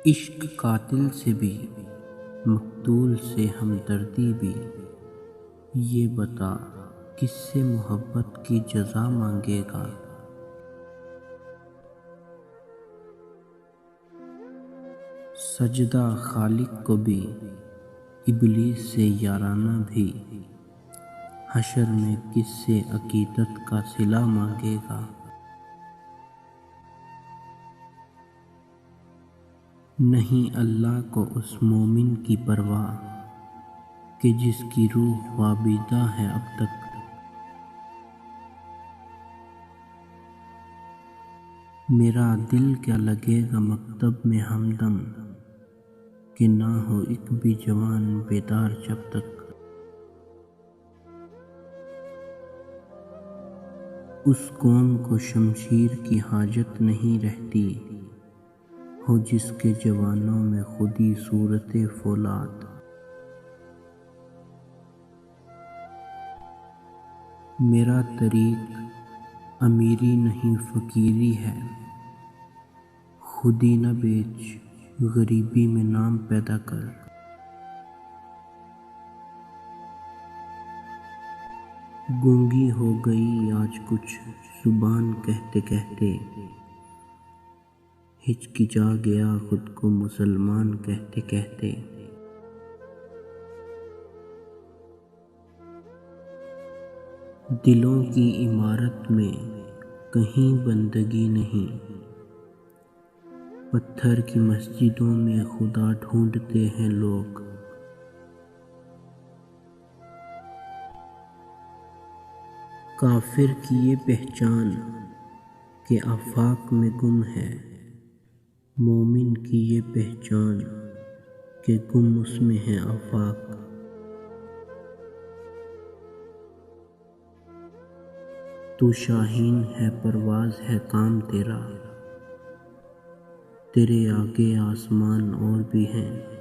عشق قاتل سے بھی، مقتول سے ہمدردی بھی، یہ بتا کس سے محبت کی جزا مانگے گا۔ سجدہ خالق کو بھی، ابلیس سے یارانہ بھی، حشر میں کس سے عقیدت کا صلہ مانگے گا۔ نہیں اللہ کو اس مومن کی پرواہ کہ جس کی روح خوابیدہ ہے اب تک۔ میرا دل کیا لگے گا مکتب میں ہمدم کہ نہ ہو ایک بھی جوان بیدار جب تک۔ اس قوم کو شمشیر کی حاجت نہیں رہتی ہو جس کے جوانوں میں خودی صورت فولاد۔ میرا طریق امیری نہیں فقیری ہے، خودی نہ بیچ غریبی میں نام پیدا کر۔ گونگی ہو گئی آج کچھ زبان کہتے کہتے، ہچکچا گیا خود کو مسلمان کہتے کہتے۔ دلوں کی عمارت میں کہیں بندگی نہیں، پتھر کی مسجدوں میں خدا ڈھونڈتے ہیں لوگ۔ کافر کی یہ پہچان کہ آفاق میں گم ہے، مومن کی یہ پہچان کہ گم اس میں ہے آفاق۔ تو شاہین ہے پرواز ہے کام تیرا، تیرے آگے آسمان اور بھی ہیں۔